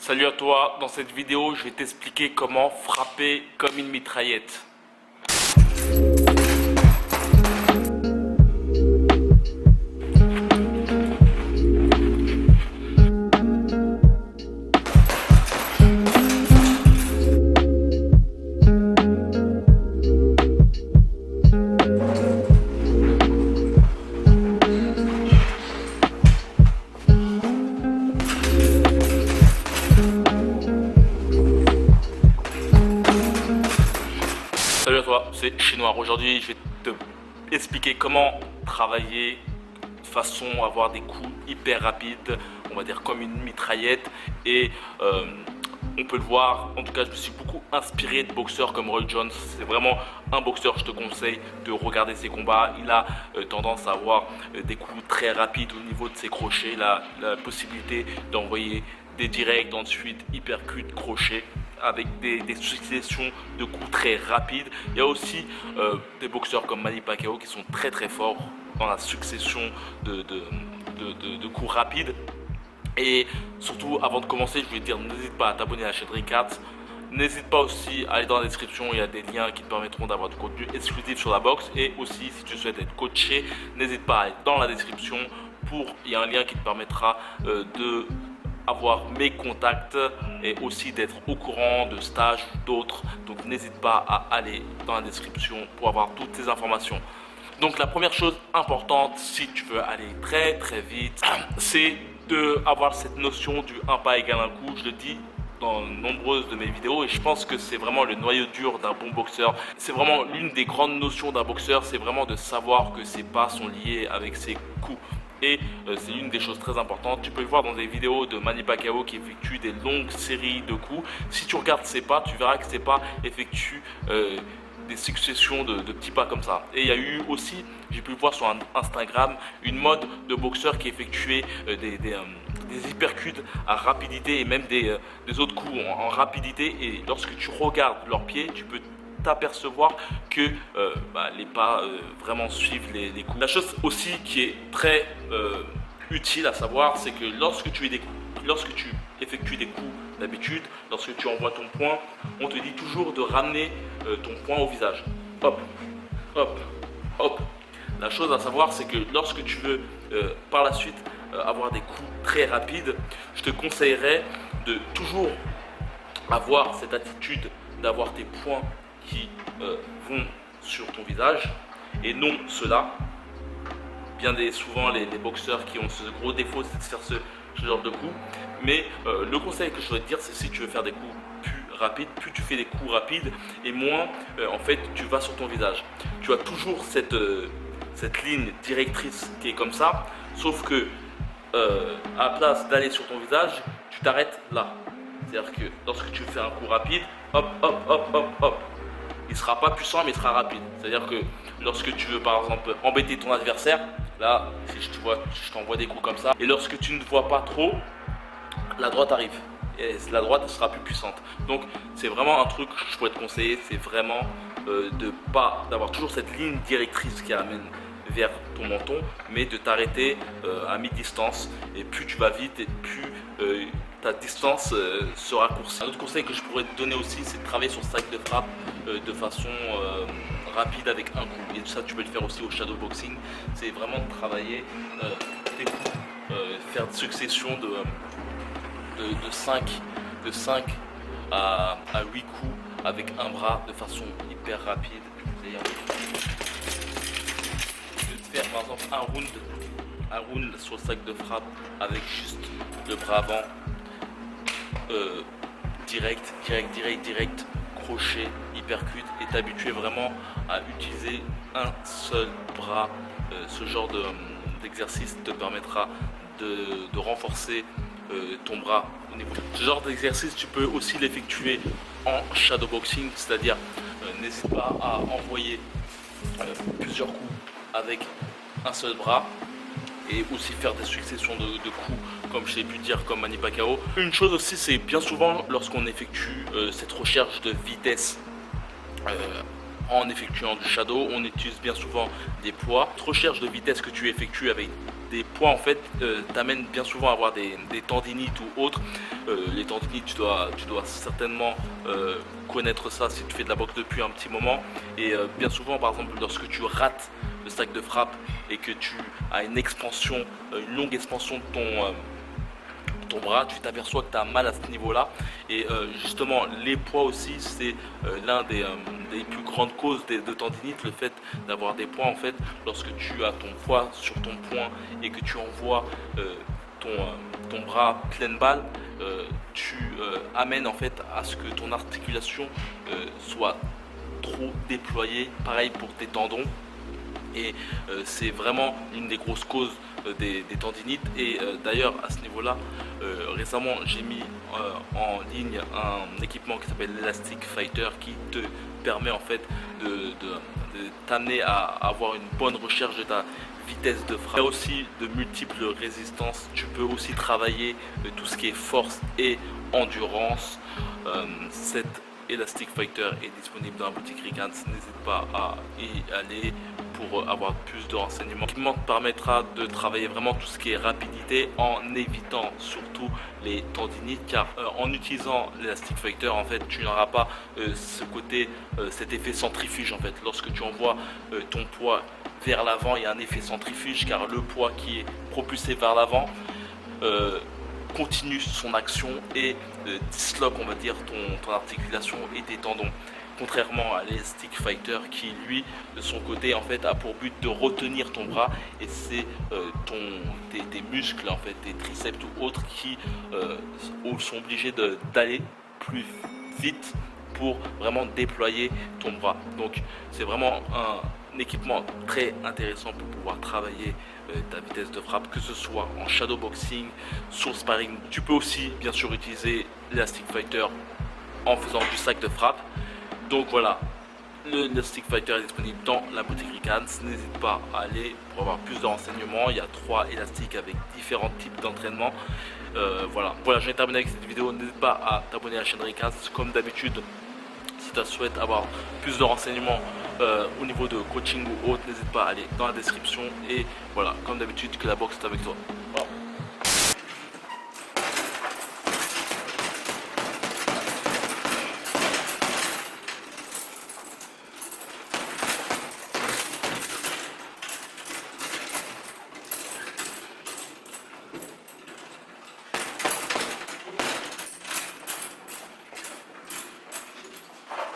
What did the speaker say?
Salut à toi, dans cette vidéo je vais t'expliquer comment frapper comme une mitraillette. Salut à toi, c'est Chinois. Aujourd'hui, je vais te expliquer comment travailler de façon à avoir des coups hyper rapides, on va dire comme une mitraillette. Et on peut le voir, en tout cas, je me suis beaucoup inspiré de boxeurs comme Roy Jones. C'est vraiment un boxeur, je te conseille de regarder ses combats. Il a tendance à avoir des coups très rapides au niveau de ses crochets. Il a la possibilité d'envoyer des directs, ensuite hypercut, crochet, avec des successions de coups très rapides. Il y a aussi des boxeurs comme Manny Pacquiao qui sont très forts dans la succession de coups rapides. Et surtout, avant de commencer, je voulais te dire, n'hésite pas à t'abonner à la chaîne Ricards. N'hésite pas aussi à aller dans la description, il y a des liens qui te permettront d'avoir du contenu exclusif sur la boxe. Et aussi, si tu souhaites être coaché, n'hésite pas à aller dans la description il y a un lien qui te permettra de avoir mes contacts et aussi d'être au courant de stages ou d'autres. Donc n'hésite pas à aller dans la description pour avoir toutes ces informations. Donc la première chose importante, si tu veux aller très vite, c'est d'avoir cette notion du 1 pas égale un coup. Je le dis dans nombreuses de mes vidéos et je pense que c'est vraiment le noyau dur d'un bon boxeur. C'est vraiment l'une des grandes notions d'un boxeur, c'est vraiment de savoir que ses pas sont liés avec ses coups. Et c'est une des choses très importantes. Tu peux le voir dans des vidéos de Manny Pacquiao qui effectue des longues séries de coups. Si tu regardes ses pas, tu verras que ses pas effectuent des successions de petits pas comme ça. Et il y a eu aussi, j'ai pu voir sur Instagram, une mode de boxeurs qui effectuaient des hypercuts à rapidité et même des autres coups en rapidité. Et lorsque tu regardes leurs pieds, tu peux t'apercevoir que les pas vraiment suivent les coups. La chose aussi qui est très utile à savoir, c'est que lorsque tu effectues des coups d'habitude, lorsque tu envoies ton poing, on te dit toujours de ramener ton poing au visage. Hop, hop, hop. La chose à savoir, c'est que lorsque tu veux par la suite avoir des coups très rapides, je te conseillerais de toujours avoir cette attitude d'avoir tes poings qui vont sur ton visage et non cela. Bien souvent les boxeurs qui ont ce gros défaut, c'est de faire ce genre de coups. Mais le conseil que je voudrais te dire, c'est si tu veux faire des coups plus rapides, plus tu fais des coups rapides et moins en fait tu vas sur ton visage. Tu as toujours cette ligne directrice qui est comme ça, sauf que à la place d'aller sur ton visage, tu t'arrêtes là. C'est-à-dire que lorsque tu fais un coup rapide, hop, hop, hop, hop, hop, il ne sera pas puissant mais il sera rapide. C'est-à-dire que lorsque tu veux par exemple embêter ton adversaire, là, si je t'envoie des coups comme ça, et lorsque tu ne vois pas trop, la droite arrive. Et la droite sera plus puissante. Donc c'est vraiment un truc que je pourrais te conseiller, c'est vraiment d'avoir toujours cette ligne directrice qui amène vers ton menton, mais de t'arrêter à mi-distance. Et plus tu vas vite, et plus ta distance se raccourcit. Un autre conseil que je pourrais te donner aussi, c'est de travailler sur le sac de frappe de façon rapide avec un coup. Et ça, tu peux le faire aussi au shadow boxing. C'est vraiment de travailler tes coups, faire une succession de 5 à 8 coups avec un bras de façon hyper rapide. C'est-à-dire de faire par exemple un round sur le sac de frappe avec juste le bras avant, direct, crochet, hypercut, et t'habituer vraiment à utiliser un seul bras. Ce genre d'exercice te permettra de renforcer ton bras au niveau. Ce genre d'exercice, tu peux aussi l'effectuer en shadow boxing, c'est-à-dire n'hésite pas à envoyer plusieurs coups avec un seul bras et aussi faire des successions de coups comme je l'ai pu dire comme Manny Pacquiao. Une chose aussi, c'est bien souvent lorsqu'on effectue cette recherche de vitesse en effectuant du shadow, on utilise bien souvent des poids. Cette recherche de vitesse que tu effectues avec des poids en fait t'amènent bien souvent à avoir des tendinites ou autres. Les tendinites, tu dois certainement connaître ça si tu fais de la boxe depuis un petit moment. Et bien souvent, par exemple, lorsque tu rates le sac de frappe et que tu as une expansion, une longue expansion de ton bras, tu t'aperçois que tu as mal à ce niveau-là. Et justement, les poids aussi, c'est l'un des plus grandes causes de tendinite, le fait d'avoir des poids en fait. Lorsque tu as ton poids sur ton poing et que tu envoies ton bras pleine balle, tu amènes en fait à ce que ton articulation soit trop déployée. Pareil pour tes tendons. Et c'est vraiment une des grosses causes des tendinites. Et d'ailleurs à ce niveau là, récemment j'ai mis en ligne un équipement qui s'appelle l'Elastic Fighter, qui te permet en fait de t'amener à avoir une bonne recherche de ta vitesse de frappe. Il y a aussi de multiples résistances. Tu peux aussi travailler tout ce qui est force et endurance. Cette Elastic Fighter est disponible dans la boutique Ricans. N'hésite pas à y aller pour avoir plus de renseignements. L'équipement te permettra de travailler vraiment tout ce qui est rapidité en évitant surtout les tendinites, car en utilisant l'Elastic Fighter en fait tu n'auras pas ce côté, cet effet centrifuge en fait. Lorsque tu envoies ton poids vers l'avant, il y a un effet centrifuge, car le poids qui est propulsé vers l'avant continue son action et disloque, on va dire, ton articulation et tes tendons. Contrairement à l'Elastic Fighter qui lui de son côté en fait a pour but de retenir ton bras, et c'est tes muscles en fait, tes triceps ou autres qui sont obligés d'aller plus vite pour vraiment déployer ton bras. Donc c'est vraiment un équipement très intéressant pour pouvoir travailler ta vitesse de frappe, que ce soit en shadowboxing, sur sparring. Tu peux aussi bien sûr utiliser l'Elastic Fighter en faisant du sac de frappe. Donc voilà, le Elastic Fighter est disponible dans la boutique Ricans. N'hésite pas à aller pour avoir plus de renseignements. Il y a 3 élastiques avec différents types d'entraînement. Voilà, j'ai terminé avec cette vidéo. N'hésite pas à t'abonner à la chaîne Ricans. Comme d'habitude, si tu souhaites avoir plus de renseignements au niveau de coaching ou autre, n'hésite pas à aller dans la description. Et voilà, comme d'habitude, que la boxe est avec toi. Voilà.